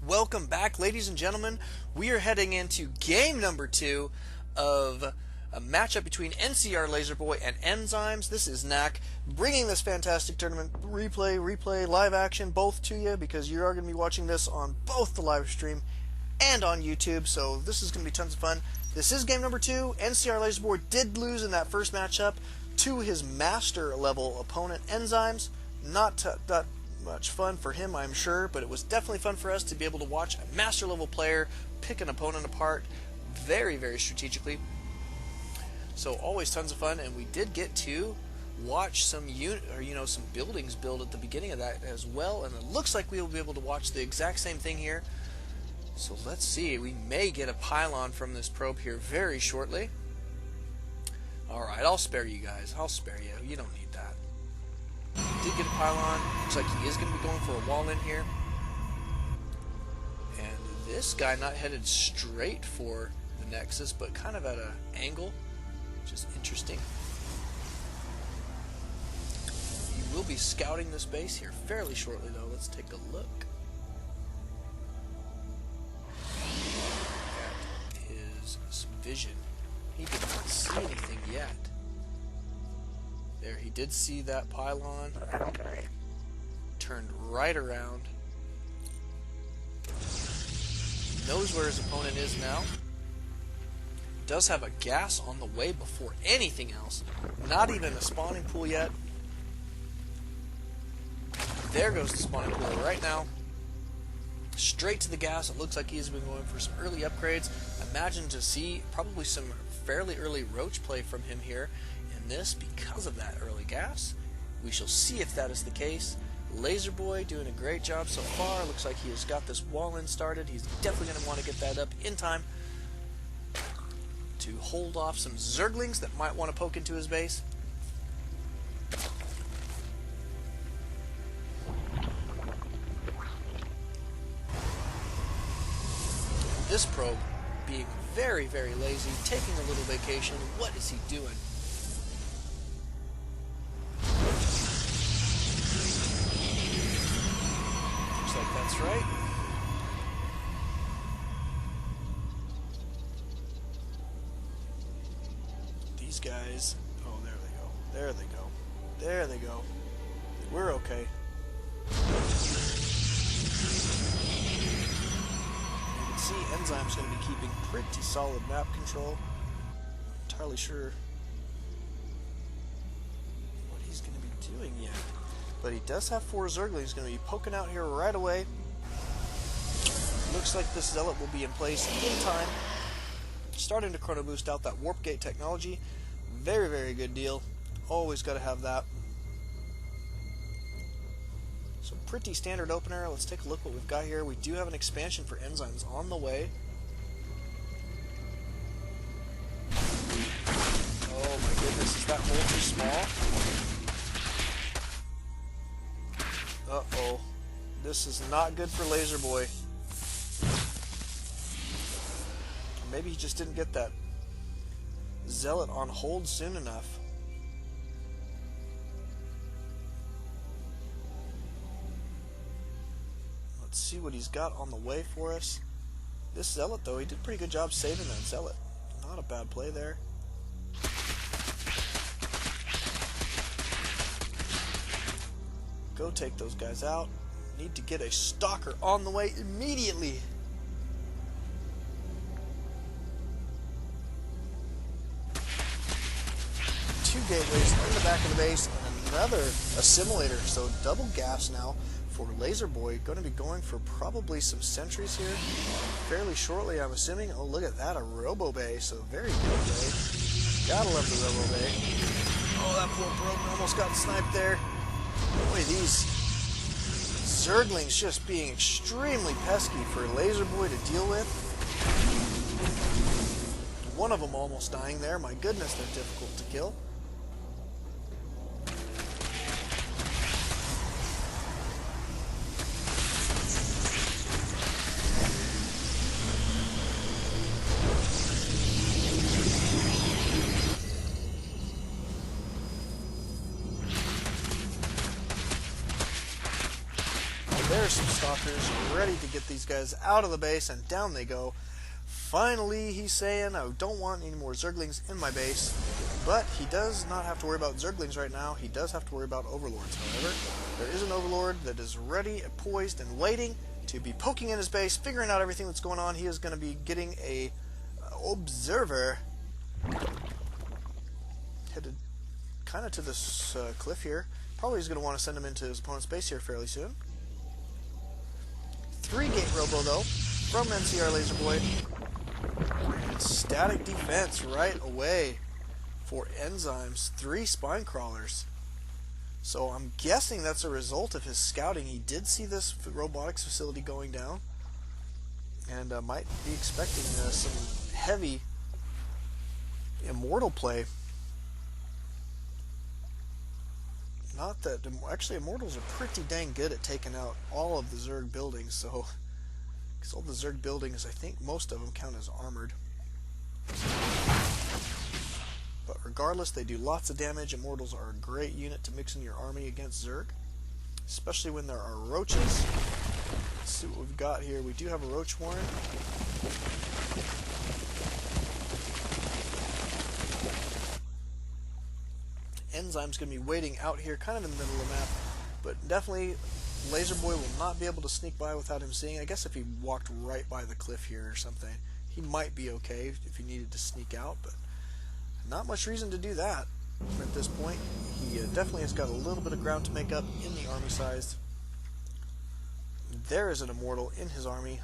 Welcome back, ladies and gentlemen. We are heading into game number 2 of a matchup between nCrLayzerboy and Enzymes. This is Knack bringing this fantastic tournament replay, live action, both to you, because you are going to be watching this on both the live stream and on YouTube, so this is going to be tons of fun. This is game number 2. nCrLayzerboy did lose in that first matchup to his master level opponent, Enzymes. Not that much fun for him, I'm sure, but it was definitely fun for us to be able to watch a master level player pick an opponent apart very, very strategically. So always tons of fun, and we did get to watch some some buildings build at the beginning of that as well, and it looks like we will be able to watch the exact same thing here. So let's see, we may get a pylon from this probe here very shortly. Alright, I'll spare you guys. I'll spare you. You don't need that. Did get a pylon. Looks like he is going to be going for a wall in here. And this guy not headed straight for the Nexus, but kind of at an angle, which is interesting. He will be scouting this base here fairly shortly, though. Let's take a look at his vision. He did not see anything yet. There, he did see that pylon. Turned right around. Knows where his opponent is now. Does have a gas on the way before anything else. Not even a spawning pool yet. There goes the spawning pool right now. Straight to the gas. It looks like he's been going for some early upgrades. Imagine to see probably some fairly early roach play from him here in this because of that early gas. We shall see if that is the case. Laserboy doing a great job so far. Looks like he has got this wall in started. He's definitely going to want to get that up in time to hold off some zerglings that might want to poke into his base. This probe being very, very lazy, taking a little vacation. What is he doing? Looks like that's right. These guys, oh, there they go. There they go. There they go. We're okay. See, Enzyme's going to be keeping pretty solid map control. Not entirely sure what he's going to be doing yet. But he does have 4 Zerglings. He's going to be poking out here right away. Looks like this Zealot will be in place in time. Starting to chrono boost out that warp gate technology. Very, very good deal. Always got to have that. So pretty standard opener. Let's take a look what we've got here. We do have an expansion for Enzymes on the way. Oh my goodness, is that hole too small? Uh-oh. This is not good for Laserboy. Maybe he just didn't get that Zealot on hold soon enough. Let's see what he's got on the way for us. This Zealot, though, he did a pretty good job saving that Zealot. Not a bad play there. Go take those guys out. Need to get a stalker on the way immediately. Two gateways in the back of the base and another assimilator. So double gas now for Laserboy. Going to be going for probably some sentries here fairly shortly, I'm assuming. Oh, look at that, a Robo Bay. So very good play. Gotta love the Robo Bay. Oh, that poor probe almost got sniped there. Boy, these Zerglings just being extremely pesky for Laserboy to deal with. One of them almost dying there. My goodness, they're difficult to kill. There's some stalkers ready to get these guys out of the base, and down they go. Finally, he's saying, I don't want any more Zerglings in my base, but he does not have to worry about Zerglings right now. He does have to worry about Overlords, however. There is an Overlord that is ready, poised, and waiting to be poking in his base, figuring out everything that's going on. He is going to be getting a Observer headed kind of to this cliff here. Probably he's going to want to send him into his opponent's base here fairly soon. 3-gate robo, though, from nCrLayzerboy. And static defense right away for Enzymes. 3 spine crawlers. So I'm guessing that's a result of his scouting. He did see this robotics facility going down, and might be expecting some heavy Immortal play. Not that, actually Immortals are pretty dang good at taking out all of the Zerg buildings, so, because all the Zerg buildings, I think most of them count as armored. But regardless, they do lots of damage. Immortals are a great unit to mix in your army against Zerg, especially when there are roaches. Let's see what we've got here. We do have a roach warren. Enzyme's going to be waiting out here, kind of in the middle of the map, but definitely Laserboy will not be able to sneak by without him seeing. I guess if he walked right by the cliff here or something, he might be okay if he needed to sneak out, but not much reason to do that at this point. He definitely has got a little bit of ground to make up in the army size. There is an Immortal in his army.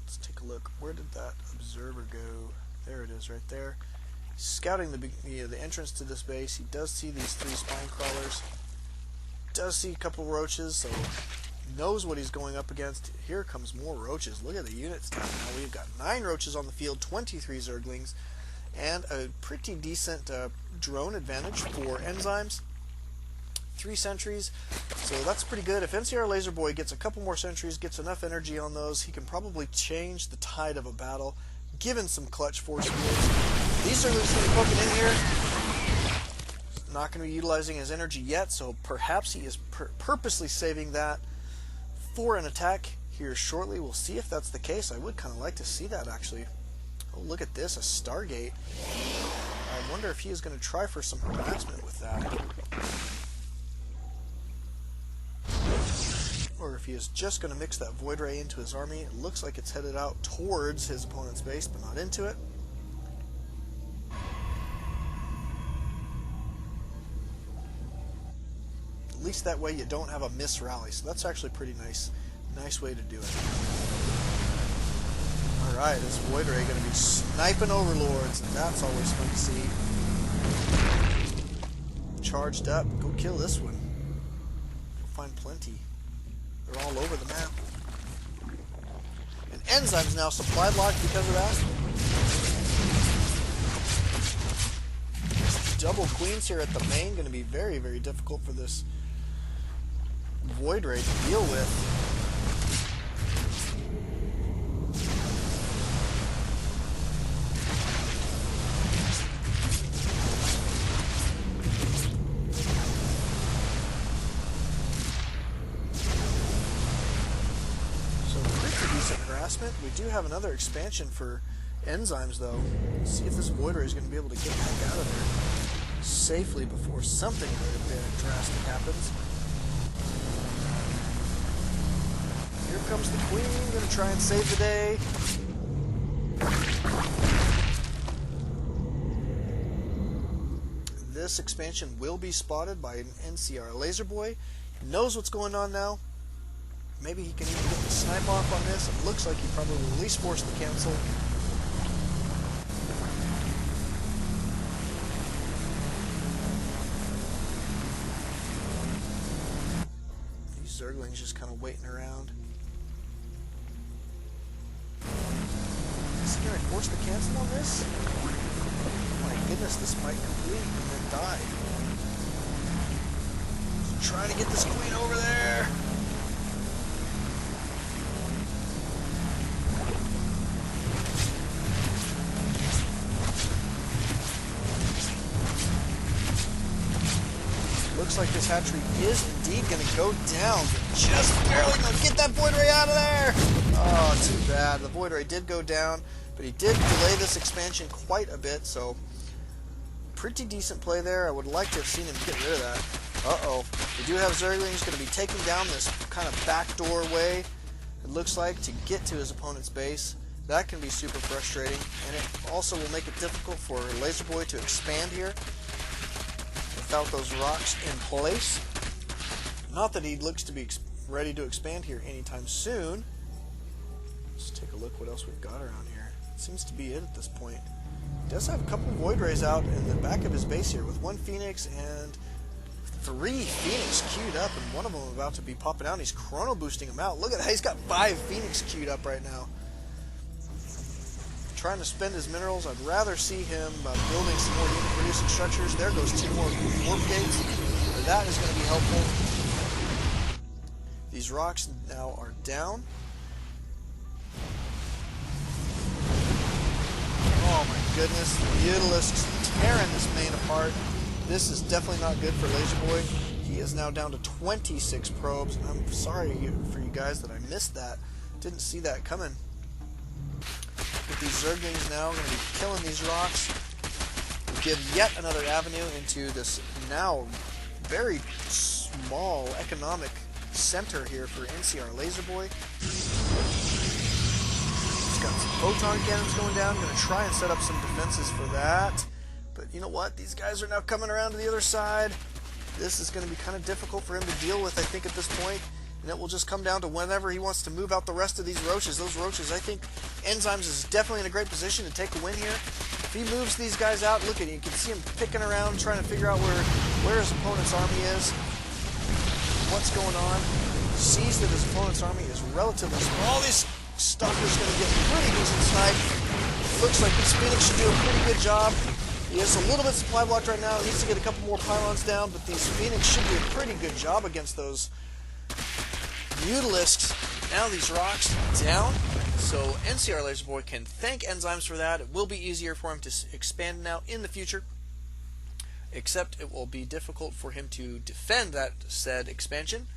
Let's take a look. Where did that Observer go? There it is, right there. Scouting the entrance to this base. He does see these 3 spine crawlers. Does see a couple roaches, so knows what he's going up against. Here comes more roaches. Look at the unit stat now. We've got 9 roaches on the field, 23 Zerglings, and a pretty decent drone advantage for Enzymes. 3 sentries, so that's pretty good. If nCrLayzerboy gets a couple more sentries, gets enough energy on those, he can probably change the tide of a battle, given some clutch force fields. These Zerglings going to be poking in here. Not going to be utilizing his energy yet, so perhaps he is purposely saving that for an attack here shortly. We'll see if that's the case. I would kind of like to see that, actually. Oh, look at this, a Stargate. I wonder if he is going to try for some harassment with that. Or if he is just going to mix that Void Ray into his army. It looks like it's headed out towards his opponent's base, but not into it. At least that way you don't have a miss rally, so that's actually pretty nice way to do it. Alright, this Void Ray going to be sniping Overlords, and that's always fun to see. Charged up, go kill this one. You'll find plenty. They're all over the map. And Enzymes now supply locked because of that. Double queens here at the main, going to be very, very difficult for this Void Ray to deal with. So pretty decent harassment. We do have another expansion for Enzymes, though. Let's see if this Void Ray is going to be able to get back out of there safely before something drastic happens. Here comes the Queen, going to try and save the day. This expansion will be spotted by an nCrLayzerboy. He knows what's going on now. Maybe he can even get the snipe off on this. It looks like he probably will at least force the cancel. These Zerglings just kind of waiting around. Is he going to force the cancel on this? Oh my goodness, this might complete and then die. He's trying to get this Queen over there. Looks looks like this hatchery is indeed going to go down. Just barely going to get that Void Ray out of there. Oh, too bad. The Void Ray did go down, but he did delay this expansion quite a bit, so pretty decent play there. I would like to have seen him get rid of that. Uh-oh. We do have Zerglings going to be taking down this kind of backdoor way, it looks like, to get to his opponent's base. That can be super frustrating, and it also will make it difficult for LaserBoy to expand here without those rocks in place. Not that he looks to be ready to expand here anytime soon. Let's take a look what else we've got around here. It seems to be it at this point. He does have a couple Void Rays out in the back of his base here with one Phoenix and 3 Phoenix queued up, and one of them about to be popping out. He's chrono boosting them out. Look at that, he's got 5 Phoenix queued up right now. Trying to spend his minerals. I'd rather see him building some more unit producing structures. There goes 2 more warp gates. That is going to be helpful. These rocks now are down. Oh my goodness, the Mutalisks tearing this main apart. This is definitely not good for LaserBoy. He is now down to 26 probes. I'm sorry for you guys that I missed that. Didn't see that coming. With these Zerglings now going to be killing these rocks. We'll give yet another avenue into this now very small economic center here for nCrLayzerboy. He's got some photon cannons going down. Going to try and set up some defenses for that. But you know what? These guys are now coming around to the other side. This is going to be kind of difficult for him to deal with, I think, at this point. And it will just come down to whenever he wants to move out the rest of these roaches. Those roaches, I think Enzymes is definitely in a great position to take a win here. If he moves these guys out, look at him. You can see him picking around, trying to figure out where his opponent's army is, what's going on. Sees that his opponent's army is relatively small. These stalkers going to get pretty decent snipe. Looks like this Phoenix should do a pretty good job. He is a little bit supply blocked right now. He needs to get a couple more pylons down, but these Phoenix should do a pretty good job against those Mutalisks. Now these rocks down, so nCrLayzerboy can thank Enzymes for that. It will be easier for him to expand now in the future, except it will be difficult for him to defend that said expansion.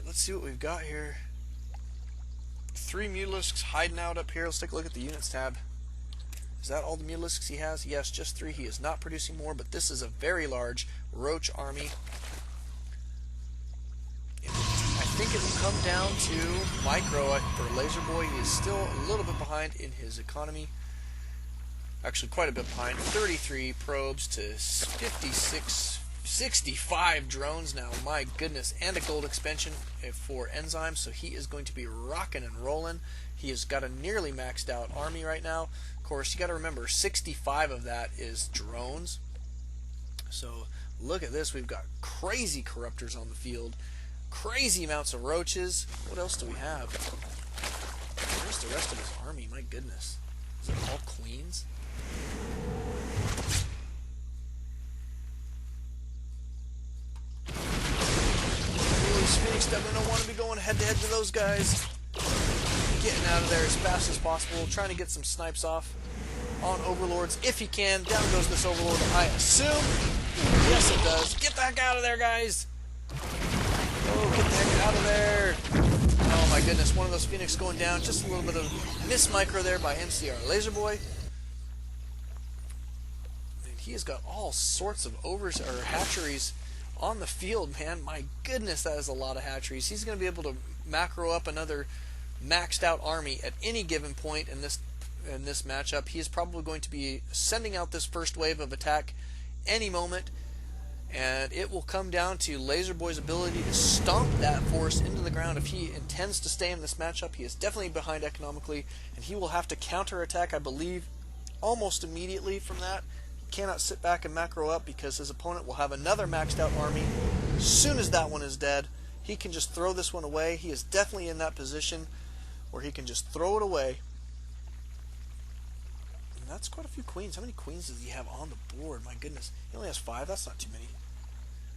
Let's see what we've got here. 3 Mutalisks hiding out up here. Let's take a look at the units tab. Is that all the Mutalisks he has? Yes, just 3. He is not producing more, but this is a very large roach army. I think it will come down to micro for LaserBoy. He is still a little bit behind in his economy. Actually, quite a bit behind. 33 probes to 65 drones now. My goodness. And a gold expansion for Enzymes, so he is going to be rocking and rolling. He has got a nearly maxed out army right now. Of course, you got to remember, 65 of that is drones. So look at this. We've got crazy corruptors on the field. Crazy amounts of roaches. What else do we have? Where's the rest of his army? My goodness. Is it all queens? These Phoenix definitely don't want to be going head-to-head to those guys. Getting out of there as fast as possible. Trying to get some snipes off on Overlords if he can. Down goes this Overlord, I assume. Yes, it does. Get the heck out of there, guys. Oh, get the heck out of there. Oh my goodness, one of those Phoenix going down. Just a little bit of miss micro there by nCrLayzerboy. And he has got all sorts of hatcheries on the field, man. My goodness, that is a lot of hatcheries. He's going to be able to macro up another maxed out army at any given point in this matchup. He is probably going to be sending out this first wave of attack any moment. And it will come down to LaserBoy's ability to stomp that force into the ground if he intends to stay in this matchup. He is definitely behind economically, and he will have to counterattack, I believe, almost immediately from that. He cannot sit back and macro up because his opponent will have another maxed out army. As soon as that one is dead, he can just throw this one away. He is definitely in that position where he can just throw it away. And that's quite a few queens. How many queens does he have on the board? My goodness. He only has 5. That's not too many.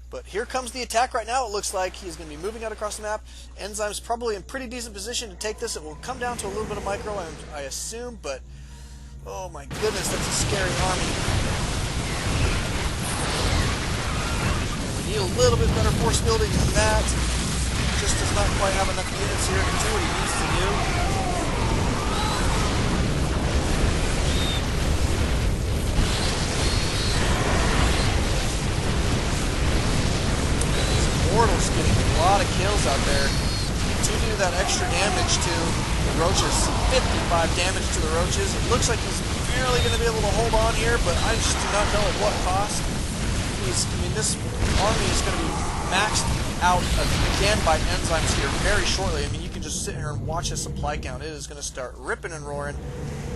But here comes the attack right now. It looks like he's going to be moving out across the map. Enzymes probably in pretty decent position to take this. It will come down to a little bit of micro, I assume, but oh my goodness, that's a scary army. need a little bit better force fielding than that. Just does not quite have enough units here to do what he needs to do. Immortal's getting a lot of kills out there to do that extra damage to the roaches. 55 damage to the roaches. It looks like he's barely going to be able to hold on here, but I just do not know at what cost. This army is going to be maxed out again by enzymes here very shortly. I mean, you can just sit here and watch his supply count. It is going to start ripping and roaring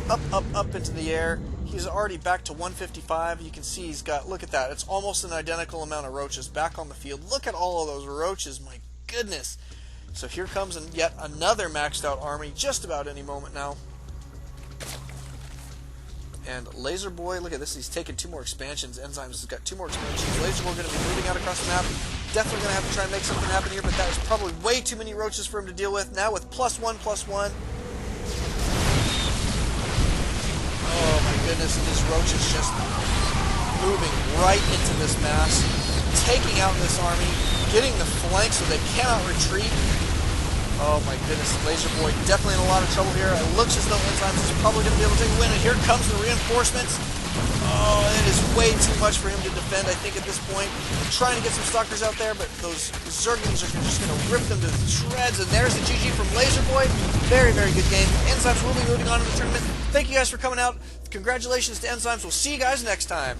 up into the air. He's already back to 155. You can see he's got, look at that, it's almost an identical amount of roaches back on the field. Look at all of those roaches, my goodness. So here comes yet another maxed out army just about any moment now. And LaserBoy, look at this, he's taken 2 more expansions. Enzymes has got 2 more expansions. LaserBoy going to be moving out across the map. Definitely going to have to try and make something happen here, but that is probably way too many roaches for him to deal with. Now with +1/+1. Oh my goodness, and these roaches just moving right into this mass, taking out this army, getting the flank so they cannot retreat. Oh my goodness, LaserBoy definitely in a lot of trouble here. It looks as though Enzymes is probably going to be able to take a win, and here comes the reinforcements. Oh, it is way too much for him to defend, I think, at this point. I'm trying to get some stalkers out there, but those Zerglings are just going to rip them to shreds, and there's the GG from LaserBoy. Very, very good game. Enzymes will be moving on in the tournament. Thank you guys for coming out. Congratulations to Enzymes. We'll see you guys next time.